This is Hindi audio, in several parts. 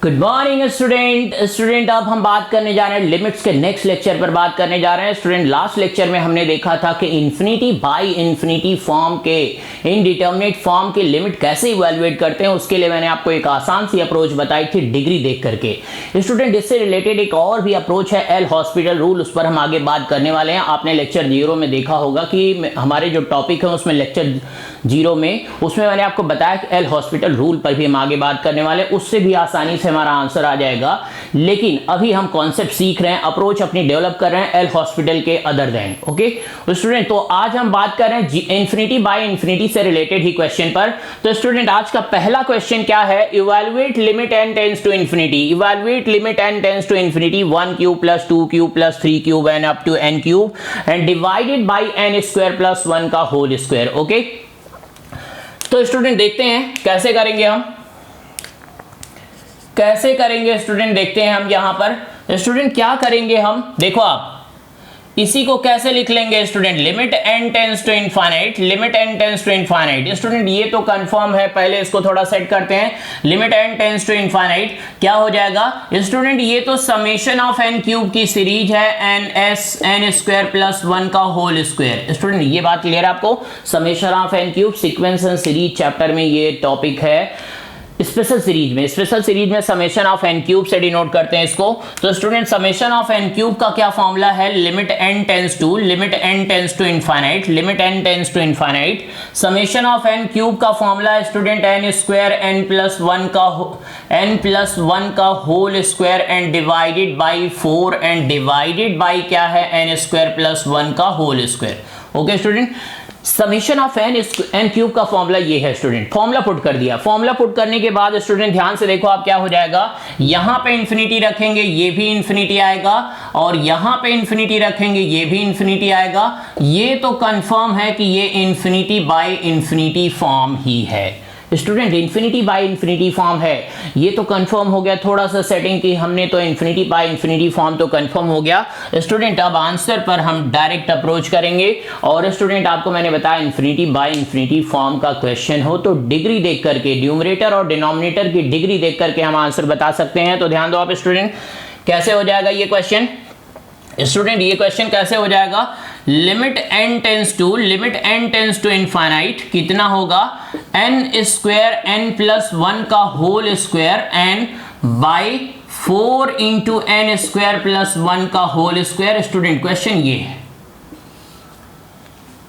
गुड मॉर्निंग स्टूडेंट अब हम बात करने जा रहे हैं लिमिट्स के नेक्स्ट लेक्चर पर बात करने जा रहे हैं स्टूडेंट। लास्ट लेक्चर में हमने देखा था कि इन्फिनिटी बाई इन्फिनिटी फॉर्म के इनडिटर्मिनेट फॉर्म के लिमिट कैसे इवैल्यूएट करते हैं। उसके लिए मैंने आपको एक आसान सी अप्रोच बताई थी डिग्री देख करके। स्टूडेंट इससे रिलेटेड एक और भी अप्रोच है एल हॉस्पिटल रूल, उस पर हम आगे बात करने वाले हैं। आपने लेक्चर 0 में देखा होगा कि हमारे जो टॉपिक है उसमें लेक्चर 0 में उसमें मैंने आपको बताया कि एल हॉस्पिटल रूल पर भी हम आगे बात करने वाले हैं, उससे भी आसानी से हमारा आंसर आ जाएगा। लेकिन अभी हम कॉन्सेप्ट सीख रहे हैं, अप्रोच अपनी डेवलप कर रहे हैं एल हॉस्पिटल के अदर देन। ओके स्टूडेंट, तो आज हम बात कर रहे हैं इन्फिनिटी बाय इन्फिनिटी से रिलेटेड ही क्वेश्चन पर। तो स्टूडेंट आज का पहला क्वेश्चन क्या है, evaluate limit n tends to infinity. Evaluate limit n tends to infinity 1 cube plus 2 cube plus 3 cube and up to n cube and divided by n square plus 1 का होल स्क्वायर। ओके तो स्टूडेंट देखते हैं कैसे करेंगे स्टूडेंट, देखते हैं हम यहां पर स्टूडेंट क्या करेंगे हम। देखो आप इसी को कैसे लिख लेंगे student, limit n tends to infinite, limit n tends to infinite. Student ये तो कंफर्म है, पहले इसको थोड़ा सेट करते हैं। Limit n tends to infinite क्या हो जाएगा स्टूडेंट, ये तो समेशन ऑफ n क्यूब की सीरीज है n स्क्वायर प्लस 1 का होल स्क्वायर। स्टूडेंट ये बात क्लियर है आपको, summation of n cube sequence and series chapter में ये टॉपिक है। स्पेशल सीरीज में समेशन ऑफ n क्यूब से डिनोट करते हैं इसको। तो student summation of n cube का क्या फॉर्मूला है, limit n tends to infinite, limit n tends to infinite. Summation of n cube का फॉर्मूला है student n square n plus 1 का whole square and divided by 4 and divided by क्या है n स्क्वायर प्लस 1 का whole square. Okay student, summation of n cube का फॉर्मूला ये है स्टूडेंट। फॉर्मूला पुट कर दिया, फॉर्मूला पुट करने के बाद स्टूडेंट ध्यान से देखो आप क्या हो जाएगा, यहां पे इंफिनिटी रखेंगे ये भी इंफिनिटी आएगा, और यहां पे इंफिनिटी रखेंगे ये भी इंफिनिटी आएगा। ये तो कंफर्म है कि ये इंफिनिटी बाय इंफिनिटी फॉर्म ही है student, infinity by infinity form है। ये तो कंफर्म हो गया, थोड़ा सा सेटिंग की हमने तो इंफिनिटी बाय इंफिनिटी फॉर्म तो कंफर्म हो गया स्टूडेंट। अब आंसर पर हम डायरेक्ट अप्रोच करेंगे। और स्टूडेंट आपको मैंने बताया इंफिनिटी बाय इंफिनिटी फॉर्म का क्वेश्चन हो तो डिग्री देख करके, न्यूमरेटर और डिनोमिनेटर की डिग्री देख करके हम आंसर बता सकते हैं। तो ध्यान दो आप स्टूडेंट, कैसे हो जाएगा ये क्वेश्चन स्टूडेंट, ये क्वेश्चन कैसे हो जाएगा, limit n tends to infinite कितना होगा, n स्क्वायर n प्लस 1 का whole square and by 4 into n square plus 1 का होल स्क्वायर। स्टूडेंट क्वेश्चन ये है।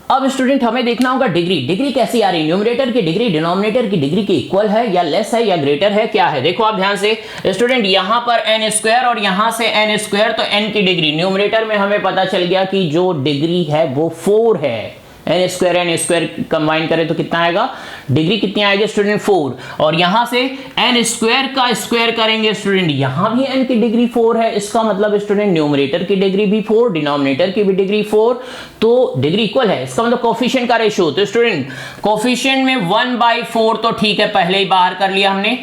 अब स्टूडेंट हमें देखना होगा डिग्री कैसी आ रही है, न्यूमरेटर की डिग्री डिनोमिनेटर की डिग्री के इक्वल है या लेस है या ग्रेटर है, क्या है। देखो आप ध्यान से स्टूडेंट, यहां पर n स्क्वायर और यहां से n स्क्वायर, तो n की डिग्री न्यूमरेटर में हमें पता चल गया कि जो डिग्री है वो 4 है। n स्क्वायर कंबाइन करें तो कितना आएगा, डिग्री कितनी आएगी स्टूडेंट 4। और यहां से n स्क्वायर का स्क्वायर करेंगे स्टूडेंट, यहां भी n की डिग्री 4 है। इसका मतलब स्टूडेंट न्यूमरेटर की डिग्री भी 4, डिनोमिनेटर की भी डिग्री 4, तो डिग्री इक्वल है। इसका मतलब कोफिशिएंट का रेशियो, तो स्टूडेंट कोफिशिएंट में 1/4 तो ठीक है, पहले ही बाहर कर लिया हमने,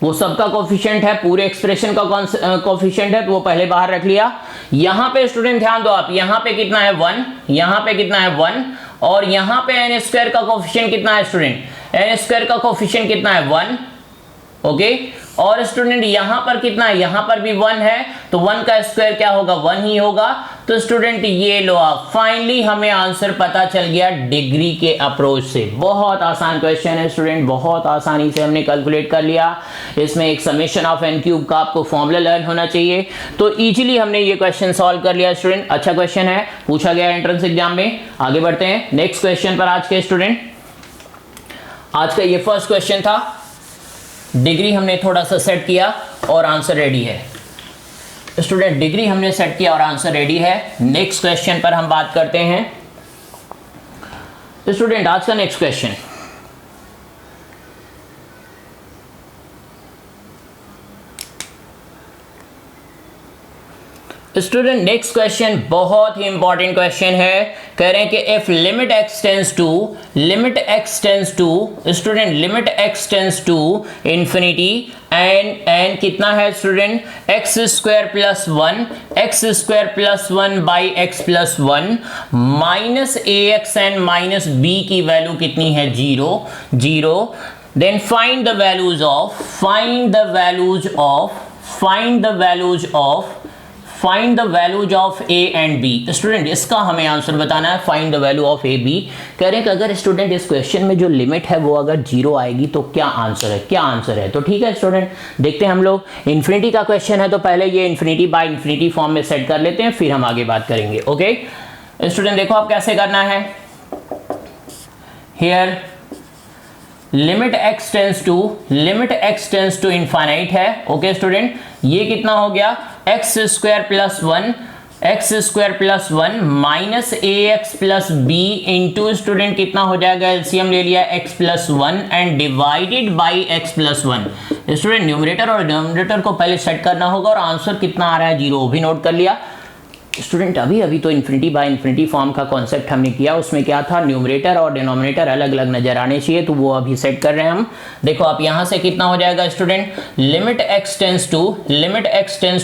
वो सबका कोफिशिएंट है, पूरे एक्सप्रेशन का कोफिशिएंट है तो वो पहले बाहर रख लिया। यहां पे स्टूडेंट ध्यान दो आप, यहां पे कितना है 1, यहां पे कितना है 1, और यहां पे n स्क्वायर का कोफिशिएंट कितना है स्टूडेंट, n स्क्वायर का कोफिशिएंट कितना है 1। ओके और स्टूडेंट यहां पर कितना है, यहां पर भी 1 है, तो 1 का स्क्वायर क्या होगा, 1 ही होगा। तो स्टूडेंट ये लो आप, फाइनली हमें आंसर पता चल गया डिग्री के अप्रोच से। बहुत आसान क्वेश्चन है स्टूडेंट, बहुत आसानी से हमने कैलकुलेट कर लिया। इसमें एक समेशन ऑफ n क्यूब का आपको फॉर्मूला लर्न होना चाहिए, तो इजीली हमने ये क्वेश्चन सॉल्व कर लिया स्टूडेंट। अच्छा क्वेश्चन है, पूछा गया एंट्रेंस एग्जाम में। आगे बढ़ते हैं नेक्स्ट क्वेश्चन पर आज के स्टूडेंट। आज का ये फर्स्ट क्वेश्चन था, डिग्री हमने थोड़ा सा सेट किया और आंसर रेडी है स्टूडेंट, डिग्री हमने सेट किया और आंसर रेडी है। नेक्स्ट क्वेश्चन पर हम बात करते हैं स्टूडेंट। आज का next question, student next question बहुत ही इंपॉर्टेंट क्वेश्चन है। कह रहे हैं कि if limit x tends to infinity and कितना है student, x square plus 1 by x plus 1 minus ax and minus b की वैल्यू कितनी है 0। Then find the values of A and B. Student इसका हमें आंसर बताना है, find the value of A B. कह रहे हैं कि अगर स्टूडेंट इस क्वेश्चन में जो लिमिट है वो अगर 0 आएगी तो क्या आंसर है। तो ठीक है स्टूडेंट, देखते हैं हम लोग। इन्फिनिटी का क्वेश्चन है तो पहले ये इन्फिनिटी बाय इन्फिनिटी फॉर्म में सेट कर लेते हैं, फिर हम आगे बात करेंगे। ओके स्टूडेंट, देखो आप कैसे करना है। Here limit x tends to infinite है। ओके स्टूडेंट, ये कितना हो गया, x square plus one minus ए x plus B into student कितना हो जाएगा, एलसीएम ले लिया x plus one and divided by x plus one. Student numerator और डिनोमिनेटर को पहले सेट करना होगा और आंसर कितना आ रहा है 0 वो भी नोट कर लिया। स्टूडेंट अभी तो इन्फिनिटी बाय इन्फिनिटी फॉर्म का कॉन्सेप्ट हमने किया, उसमें क्या था, न्यूमरेटर और डिनोमिनेटर अलग अलग नजर आने चाहिए, तो वो अभी सेट कर रहे हैं हम। देखो आप यहां से कितना हो जाएगा student, limit x tends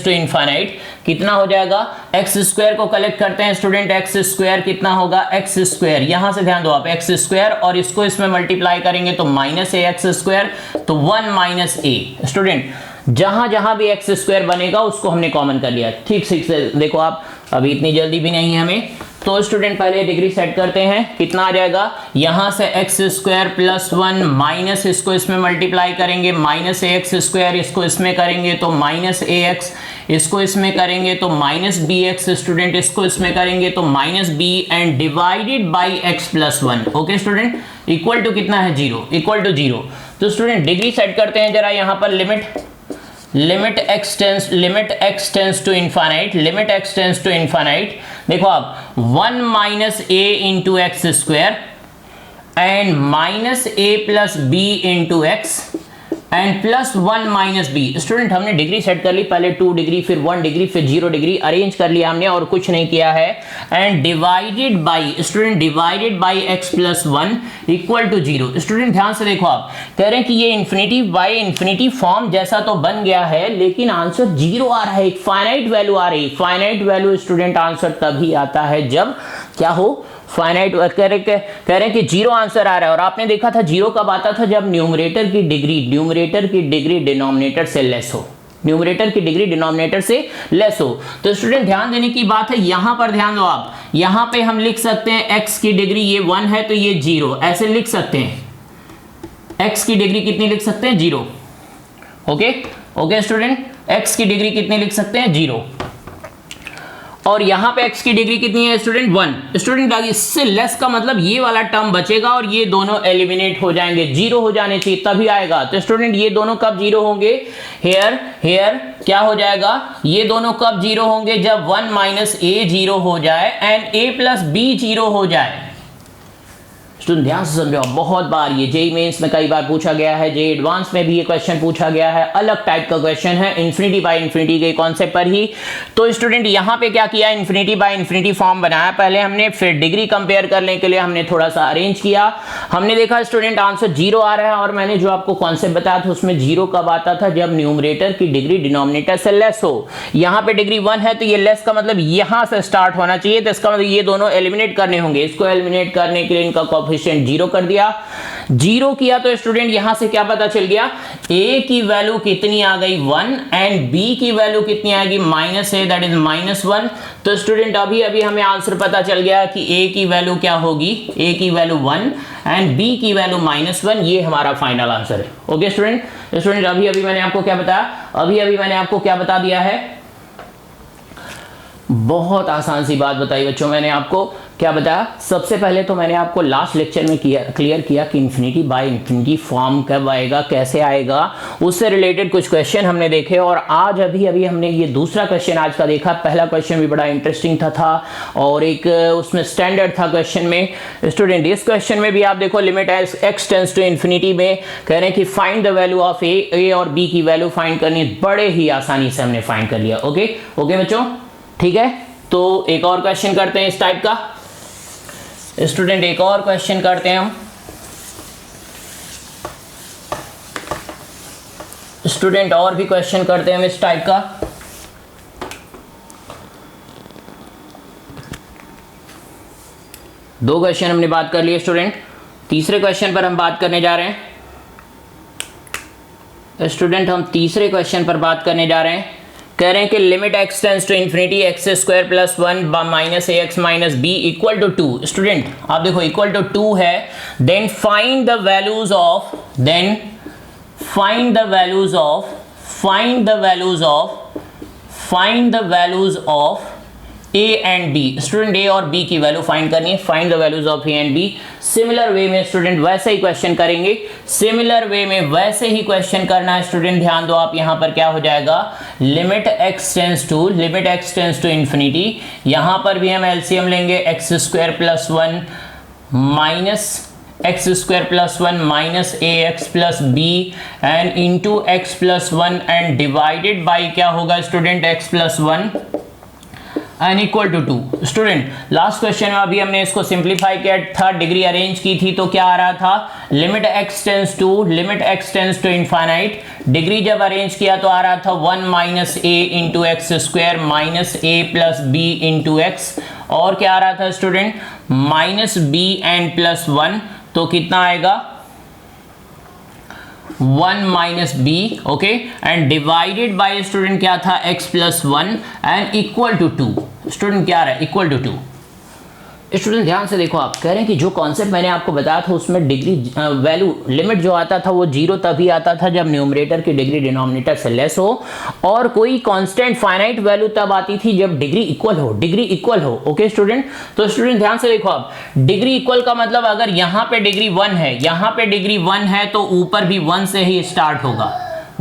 to infinite कितना हो जाएगा, एक्स स्क्वायर को कलेक्ट करते हैं स्टूडेंट, एक्स स्क्वायर कितना होगा, एक्स स्क्वायर, यहां से ध्यान दो आप, एक्स स्क्वायर और इसको इसमें मल्टीप्लाई करेंगे तो माइनस ए एक्स स्क्वायर, तो 1 माइनस ए। स्टूडेंट जहां भी एक्स स्क्वायर बनेगा उसको हमने कॉमन कर लिया। ठीक से देखो आप, अभी इतनी जल्दी भी नहीं है हमें, तो स्टूडेंट पहले डिग्री सेट करते हैं, कितना आ जाएगा, यहां से एक्स स्क्वायर प्लस 1 माइनस इसको इसमें मल्टीप्लाई करेंगे, माइनस ए एक्स स्क्वायर, इसको इसमें करेंगे तो माइनस ए एक्स, इसको इसमें करेंगे तो माइनस बी एक्स, स्टूडेंट इसको इसमें करेंगे तो minus B and divided by x plus 1। Okay student, equal to कितना है 0, इक्वल टू 0। तो स्टूडेंट डिग्री सेट करते हैं जरा, यहां पर limit x tends to infinite, देखो आप 1 minus A into x square and minus A plus B into X and plus 1 minus B. Student हमने डिग्री सेट कर ली, पहले 2 डिग्री फिर 1 डिग्री फिर 0 डिग्री अरेंज कर लिया हमने और कुछ नहीं किया है, and divided by x plus 1 equal to 0। Student ध्यान से देखो आप, कह रहे हैं कि ये इन्फिनिटी बाई इन्फिनिटी फॉर्म जैसा तो बन गया है लेकिन आंसर 0 आ रहा है, एक फाइनाइट वैल्यू आ रही है। फाइनाइट वैल्यू स्टूडेंट आंसर तभी आता है जब क्या हो, फाइनाइट। कह रहे हैं कि 0 आंसर आ रहा है, और आपने देखा था 0 कब आता था, जब न्यूमरेटर की डिग्री डिनोमिनेटर से लेस हो, न्यूमरेटर की डिग्री डिनोमिनेटर से लेस हो। तो स्टूडेंट ध्यान देने की बात है, यहां पर ध्यान दो आप, यहां पे हम लिख सकते हैं x की डिग्री ये 1 है तो ये 0, ऐसे लिख सकते हैं, x की डिग्री कितनी लिख सकते हैं 0। ओके स्टूडेंट, x की डिग्री कितनी लिख सकते हैं 0, और यहां पे x की डिग्री कितनी है स्टूडेंट 1। स्टूडेंट इससे लेस का मतलब ये वाला टर्म बचेगा और ये दोनों एलिमिनेट हो जाएंगे, 0 हो जाने चाहिए तभी आएगा। तो स्टूडेंट ये दोनों कब 0 होंगे, हेयर क्या हो जाएगा, ये दोनों कब 0 होंगे, जब 1 माइनस ए 0 हो जाए एंड ए प्लस बी 0 हो जाए। स्टूडेंट ध्यान से समझो, बहुत बार ये जेईई मेंस में कई बार पूछा गया है, जेईई एडवांस में भी ये क्वेश्चन पूछा गया है, अलग टाइप का क्वेश्चन है, इन्फिनिटी बाय इन्फिनिटी के कॉन्सेप्ट पर ही। तो स्टूडेंट यहाँ पे क्या किया, इन्फिनिटी बाय इन्फिनिटी फॉर्म बनाया पहले हमने, फिर डिग्री कंपेयर करने के लिए हमने थोड़ा सा अरेंज किया, हमने देखा स्टूडेंट आंसर 0 आ रहा है, और मैंने जो आपको कॉन्सेप्ट बताया था उसमें 0 कब आता था, जब न्यूमरेटर की डिग्री डिनोमिनेटर से लेस हो। यहाँ पे डिग्री 1 है तो ये लेस का मतलब यहाँ से स्टार्ट होना चाहिए, तो इसका मतलब ये दोनों एलिमिनेट करने होंगे, इसको एलिमिनेट करने के लिए इनका कोएफिशिएंट 0 कर दिया, 0 किया तो स्टूडेंट यहां से क्या पता चल गया, a की वैल्यू कितनी आ गई 1 एंड b की वैल्यू कितनी आएगी माइनस a, दैट इज -1। तो स्टूडेंट अभी हमें आंसर पता चल गया कि a की वैल्यू क्या होगी, a की वैल्यू 1 एंड b की वैल्यू -1, ये हमारा फाइनल आंसर है। ओके स्टूडेंट अभी मैंने आपको क्या बताया, अभी मैंने आपको क्या बता दिया है, बहुत आसान सी बात बताई बच्चों, मैंने आपको क्या बताया, सबसे पहले तो मैंने आपको लास्ट लेक्चर में क्लियर किया कि इन्फिनिटी बाय इन्फिनिटी फॉर्म कब आएगा, कैसे आएगा, उससे रिलेटेड कुछ क्वेश्चन हमने देखे, और आज अभी हमने ये दूसरा क्वेश्चन आज का देखा। पहला क्वेश्चन भी बड़ा इंटरेस्टिंग था और एक उसमें स्टैंडर्ड था क्वेश्चन में। स्टूडेंट इस क्वेश्चन में भी आप देखो, limit x tends to infinity में कह रहे हैं कि find the value of A और बी की वैल्यू फाइंड करनी, बड़े ही आसानी से हमने फाइंड कर लिया। ओके बच्चों, ठीक है, तो एक और क्वेश्चन करते हैं इस टाइप का। स्टूडेंट एक और क्वेश्चन करते हैं हम, स्टूडेंट और भी क्वेश्चन करते हैं हम इस टाइप का। दो क्वेश्चन हमने बात कर लिए स्टूडेंट, तीसरे क्वेश्चन पर हम बात करने जा रहे हैं। स्टूडेंट हम तीसरे क्वेश्चन पर बात करने जा रहे हैं। कह रहे हैं कि limit x tends to infinity x square plus 1 minus A x minus b equal to 2। Student आप देखो इक्वल टू 2 है, then find the values of A and B. Student a और बी की वैल्यू फाइंड करनी है, find the values of A and b. Similar way में स्टूडेंट वैसे ही क्वेश्चन करेंगे, सिमिलर वे में वैसे ही क्वेश्चन करना है स्टूडेंट। ध्यान दो आप, यहां पर क्या हो जाएगा, limit x tends to infinity. यहां पर भी हम एलसीएम लेंगे, x square plus 1 minus A x plus b and into x plus 1 and divided by क्या होगा student, x plus 1 and equal to 2। Student last question में अभी हमने इसको सिंप्लीफाई किया, थर्ड डिग्री अरेंज की थी, तो क्या आ रहा था, limit x tends to infinite. Degree जब अरेंज किया तो आ रहा था 1 माइनस ए इंटू एक्स स्क्वायर माइनस ए प्लस बी इंटू एक्स, और क्या आ रहा था student, minus B and plus 1, तो कितना आएगा 1 minus b, okay, and divided by student क्या था, x plus 1 and equal to 2। Student क्या आ रहा है, इक्वल टू 2। स्टूडेंट ध्यान से देखो, आप कह रहे हैं कि जो कॉन्सेप्ट मैंने आपको बताया था उसमें डिग्री वैल्यू लिमिट जो आता था वो 0 तभी आता था जब न्यूमरेटर की डिग्री डिनोमिनेटर से लेस हो, और कोई कांस्टेंट फाइनाइट वैल्यू तब आती थी जब डिग्री इक्वल हो। ओके स्टूडेंट, तो स्टूडेंट ध्यान से देखो, आप डिग्री इक्वल का मतलब अगर यहाँ पे डिग्री 1 है तो ऊपर भी 1 से ही स्टार्ट होगा,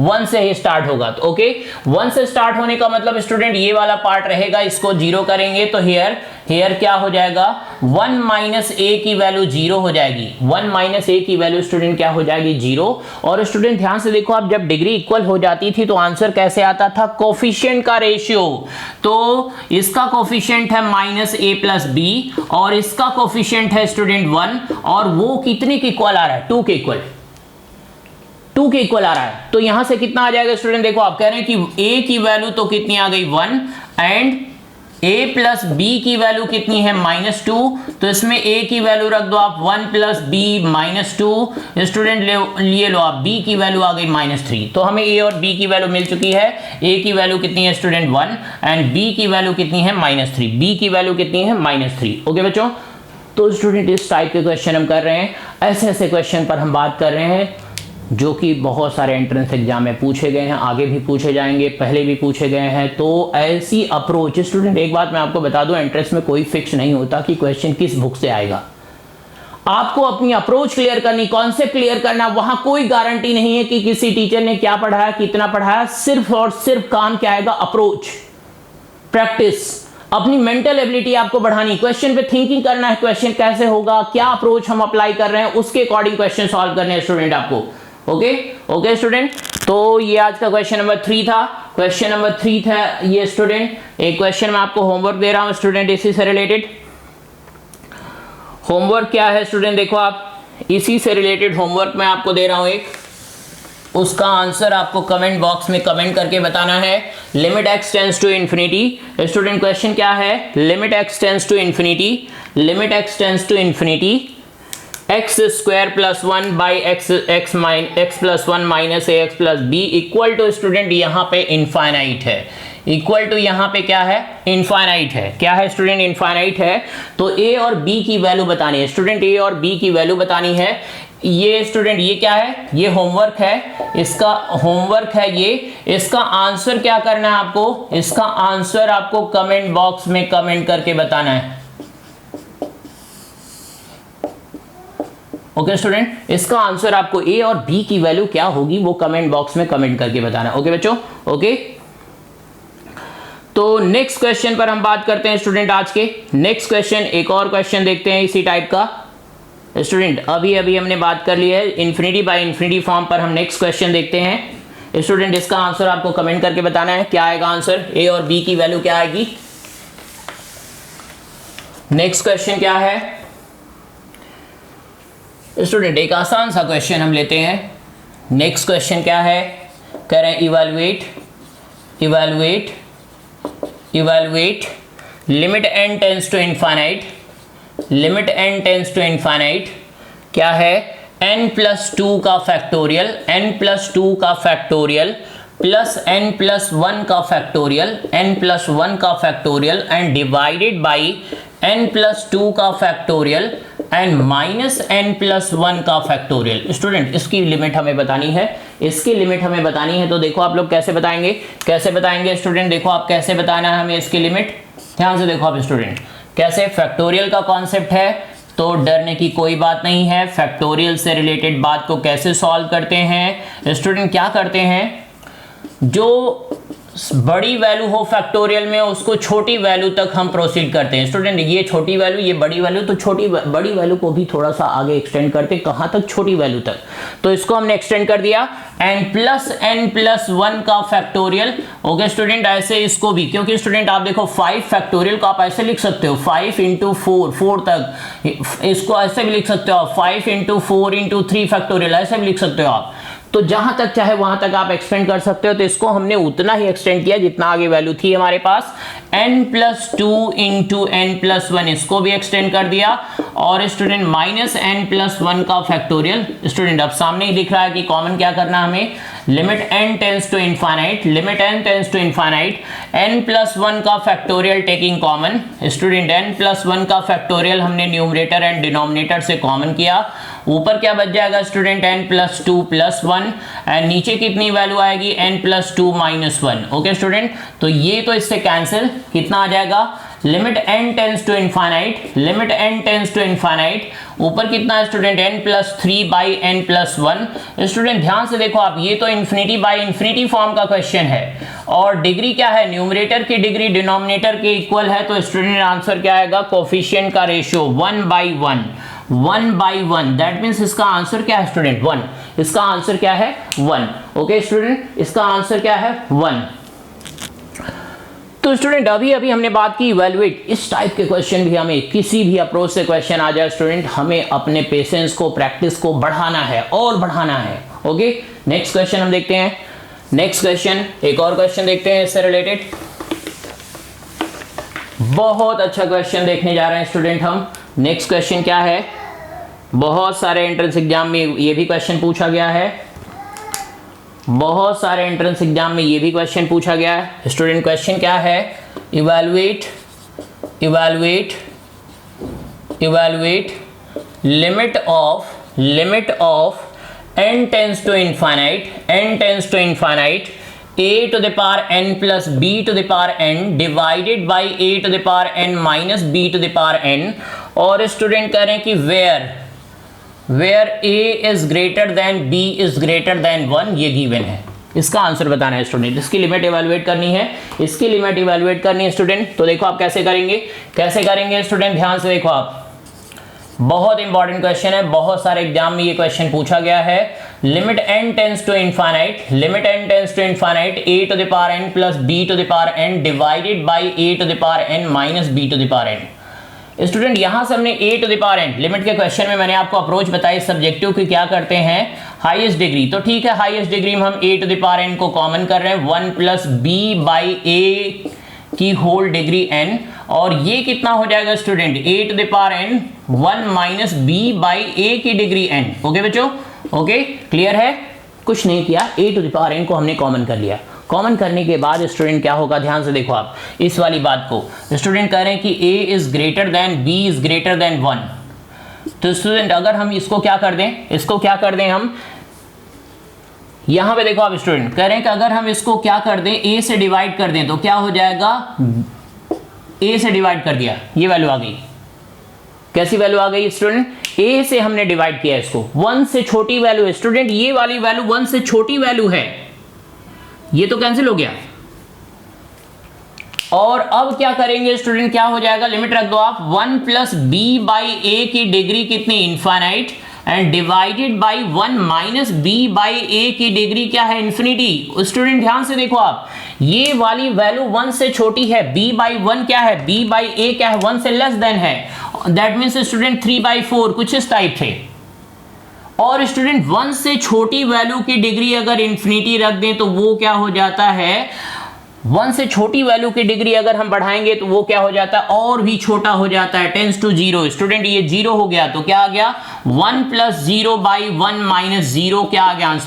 1 से ही स्टार्ट होगा। तो ओके 1 से स्टार्ट होने का मतलब स्टूडेंट ये वाला पार्ट रहेगा, इसको 0 करेंगे तो हियर क्या हो जाएगा, 1 माइनस ए की वैल्यू 0 हो जाएगी, 1 माइनस ए की वैल्यू स्टूडेंट क्या हो जाएगी, 0। और स्टूडेंट ध्यान से देखो, आप जब डिग्री इक्वल हो जाती थी तो आंसर कैसे आता था, कोफिशिएंट का रेशियो। तो इसका कोफिशिएंट है माइनस ए प्लस बी और इसका कोफिशिएंट है स्टूडेंट 1, और वो कितने के इक्वल आ रहा है, 2 के इक्वल आ रहा है। तो यहां से कितना आ जाएगा स्टूडेंट, देखो आप कह रहे हैं कि a की वैल्यू तो कितनी आ गई 1 एंड a प्लस बी की वैल्यू कितनी है -2, तो इसमें a की वैल्यू रख दो आप 1 प्लस बी -2। स्टूडेंट लिए लो आप b की वैल्यू आ गई -3, तो हमें a और b की वैल्यू मिल चुकी है। a की वैल्यू कितनी है स्टूडेंट 1 एंड b की वैल्यू कितनी है -3, b की वैल्यू कितनी है -3। ओके बच्चों, तो स्टूडेंट इस टाइप के क्वेश्चन हम कर रहे हैं, ऐसे क्वेश्चन पर हम बात कर रहे हैं जो कि बहुत सारे एंट्रेंस एग्जाम में पूछे गए हैं, आगे भी पूछे जाएंगे, पहले भी पूछे गए हैं। तो ऐसी अप्रोच स्टूडेंट, एक बात मैं आपको बता दूं, एंट्रेंस में कोई फिक्स नहीं होता कि क्वेश्चन किस बुक से आएगा। आपको अपनी अप्रोच क्लियर करनी, कॉन्सेप्ट क्लियर करना, वहां कोई गारंटी नहीं है कि किसी टीचर ने क्या पढ़ाया, कितना पढ़ाया, सिर्फ और सिर्फ काम क्या आएगा, अप्रोच, प्रैक्टिस, अपनी मेंटल एबिलिटी आपको बढ़ानी, क्वेश्चन पे थिंकिंग करना है, क्वेश्चन कैसे होगा, क्या अप्रोच हम अप्लाई कर रहे हैं, उसके अकॉर्डिंग क्वेश्चन सॉल्व करने हैं स्टूडेंट आपको। ओके स्टूडेंट, तो ये आज का क्वेश्चन नंबर 3 था। क्वेश्चन नंबर 3 था ये स्टूडेंट। एक क्वेश्चन मैं आपको होमवर्क दे रहा हूं स्टूडेंट, इसी से रिलेटेड। होमवर्क क्या है स्टूडेंट, देखो आप, इसी से रिलेटेड होमवर्क मैं आपको दे रहा हूं एक, उसका आंसर आपको कमेंट बॉक्स में कमेंट करके बताना है। Limit x tends to infinity, student question क्या है, limit x tends to infinity x square plus 1 by x plus 1 minus A x plus b equal to student यहाँ पे इनफाइनाइट है, इक्वल टू यहाँ पे क्या है, इनफाइनाइट है। क्या है स्टूडेंट, इनफाइनाइट है। तो ए और बी की वैल्यू बतानी है स्टूडेंट, ए और बी की वैल्यू बतानी है। ये स्टूडेंट ये क्या है, ये होमवर्क है, इसका होमवर्क है ये। इसका आंसर क्या करना है आपको, इसका आंसर आपको कमेंट बॉक्स में कमेंट करके बताना है। ओके स्टूडेंट, इसका आंसर आपको ए और बी की वैल्यू क्या होगी वो कमेंट बॉक्स में कमेंट करके बताना है। ओके बच्चों, ओके। तो नेक्स्ट क्वेश्चन पर हम बात करते हैं स्टूडेंट। आज के नेक्स्ट क्वेश्चन, एक और क्वेश्चन देखते हैं इसी टाइप का स्टूडेंट। अभी हमने बात कर ली है इन्फिनिटी बाय इन्फिनिटी फॉर्म पर, हम नेक्स्ट क्वेश्चन देखते हैं स्टूडेंट। इसका आंसर आपको कमेंट करके बताना है, क्या आएगा आंसर, ए और बी की वैल्यू क्या आएगी। नेक्स्ट क्वेश्चन क्या है स्टूडेंट, एक आसान सा क्वेश्चन हम लेते हैं। नेक्स्ट क्वेश्चन क्या है, कह रहे हैं evaluate limit n tends to infinite, क्या है, n+2 का फैक्टोरियल, n+2 का फैक्टोरियल प्लस n+1 का फैक्टोरियल, n+1 का factorial and divided by n+2 का फैक्टोरियल एंड माइनस n+1 का फैक्टोरियल। स्टूडेंट इसकी लिमिट हमें बतानी है, इसकी लिमिट हमें बतानी है। तो देखो आप लोग कैसे बताएंगे, कैसे बताएंगे स्टूडेंट, देखो आप कैसे बताना है हमें इसकी लिमिट, ध्यान से देखो आप स्टूडेंट कैसे। फैक्टोरियल का कॉन्सेप्ट है तो डरने की कोई बात नहीं है। फैक्टोरियल से रिलेटेड बात को कैसे सॉल्व करते हैं स्टूडेंट, क्या करते हैं, जो बड़ी वैल्यू हो फैक्टोरियल में उसको छोटी वैल्यू तक हम प्रोसीड करते हैं। स्टूडेंट ये छोटी वैल्यू, ये बड़ी वैल्यू, तो छोटी बड़ी वैल्यू को भी थोड़ा सा आगे एक्सटेंड करते हैं, कहां तक, छोटी वैल्यू तक। तो इसको हमने एक्सटेंड कर दिया n+1 का फैक्टोरियल। ओके स्टूडेंट, ऐसे इसको भी, क्योंकि स्टूडेंट आप देखो 5 फैक्टोरियल को आप ऐसे लिख सकते हो 5 × 4 तक, इसको ऐसे भी लिख सकते हो 5 × 4 × 3 फैक्टोरियल, ऐसे भी लिख सकते हो आप। तो जहां तक चाहे वहां तक आप एक्सटेंड कर सकते हो। तो इसको हमने उतना ही एक्सटेंड किया जितना आगे वैल्यू थी हमारे पास, n+2 × n+1 इसको भी एक्सटेंड कर दिया, और स्टूडेंट माइनस n+1 का फैक्टोरियल। स्टूडेंट अब सामने ही दिख रहा है कि कॉमन क्या करना हमें, limit n tends to infinite, limit n tends to infinite, n+1 का factorial taking common. Student n+1 का फैक्टोरियल हमने न्यूमरेटर एंड डिनोमिनेटर से कॉमन किया, ऊपर क्या बच जाएगा स्टूडेंट n+2 + 1 एंड नीचे कितनी वैल्यू आएगी n+2 - 1। ओके स्टूडेंट, तो ये तो इससे कैंसिल, कितना आ जाएगा, limit n tends to infinite, limit n tends to infinite, ऊपर कितना है स्टूडेंट n+3/n+1। स्टूडेंट ध्यान से देखो आप, ये तो इन्फिनिटी बाय इन्फिनिटी फॉर्म का क्वेश्चन है, और डिग्री क्या है, न्यूमरेटर की डिग्री डिनोमिनेटर के इक्वल है। तो स्टूडेंट आंसर क्या आएगा, कोफिशिएंट का रेशियो 1/1, 1/1, दैट मीन्स इसका आंसर क्या है स्टूडेंट, 1। इसका आंसर क्या है, 1। ओके स्टूडेंट, इसका आंसर क्या है, 1। तो स्टूडेंट अभी हमने बात की इवैल्यूएट, इस टाइप के क्वेश्चन भी हमें किसी भी अप्रोच से क्वेश्चन आ जाए स्टूडेंट, हमें अपने पेशेंस को, प्रैक्टिस को बढ़ाना है और बढ़ाना है। ओके, नेक्स्ट क्वेश्चन हम देखते हैं। नेक्स्ट क्वेश्चन, एक और क्वेश्चन देखते हैं इससे रिलेटेड। बहुत अच्छा क्वेश्चन देखने जा रहे हैं स्टूडेंट हम। नेक्स्ट क्वेश्चन क्या है, बहुत सारे एंट्रेंस एग्जाम में ये भी क्वेश्चन पूछा गया है, बहुत सारे एंट्रेंस एग्जाम में ये भी क्वेश्चन पूछा गया है। स्टूडेंट क्वेश्चन क्या है, evaluate limit of n tends to infinite, a to the power n plus b to the power n divided by a to the power n minus b to the power n। और स्टूडेंट कह रहे हैं कि where a is greater than b is greater than 1, ये गिवन है। इसका आंसर बताना है स्टूडेंट, इसकी लिमिट इवैल्यूएट करनी है, इसकी लिमिट इवैल्यूएट करनी है स्टूडेंट। तो देखो आप कैसे करेंगे स्टूडेंट, ध्यान से देखो आप, बहुत इंपॉर्टेंट क्वेश्चन है, बहुत सारे एग्जाम में ये क्वेश्चन पूछा गया है। Limit n tends to infinite, a to the power n plus b to the power n divided by a to the power n minus b to the power n। Student यहां से हमने a to the power n, limit के क्वेश्चन में मैंने आपको अप्रोच बताई सब्जेक्टिव की, क्या करते हैं, हाईएस्ट डिग्री। तो ठीक है, हाईएस्ट डिग्री में हम a to the power n को कॉमन कर रहे हैं, 1 plus b by a की होल डिग्री n, और ये कितना हो जाएगा student, a to the power n 1 minus b by a की डिग्री n। ओके बच्चों, ओके क्लियर है, कुछ नहीं किया, a to the power n को हमने कॉमन कर लिया। कॉमन करने के बाद स्टूडेंट क्या होगा, ध्यान से देखो आप इस वाली बात को। स्टूडेंट कह रहे हैं कि a is greater than b is greater than 1। तो स्टूडेंट अगर हम इसको क्या कर दें, हम यहां पे देखो आप स्टूडेंट कह रहे हैं कि अगर हम इसको क्या कर दें, a से डिवाइड कर दें, तो क्या हो जाएगा, a से डिवाइड कर दिया, ये वैल्यू आ गई। कैसी वैल्यू आ गई स्टूडेंट, a से हमने डिवाइड किया इसको, 1 से छोटी वैल्यू है स्टूडेंट, ये वाली वैल्यू 1 से छोटी वैल्यू है, ये तो कैंसिल हो गया। और अब क्या करेंगे स्टूडेंट, क्या हो जाएगा, लिमिट रख दो आप, 1 plus b by a की डिग्री कितनी, infinite, and divided by 1 minus b by a की डिग्री क्या है, इन्फिनिटी। स्टूडेंट ध्यान से देखो आप, ये वाली वैल्यू 1 से छोटी है, b by 1 क्या है, b by a क्या है, 1 से लेस देन है, दैट मीन्स स्टूडेंट 3/4 कुछ इस टाइप थे। और स्टूडेंट 1 से छोटी वैल्यू की डिग्री अगर इन्फिनिटी रख दें तो वो क्या हो जाता है, 1 से छोटी वैल्यू की डिग्री अगर हम बढ़ाएंगे तो वो क्या हो जाता है, और भी छोटा हो जाता है, टेंस टू 0। स्टूडेंट ये 0 हो गया तो क्या आ गया, 1 + 0/1 - 0 क्या आ गया आंसर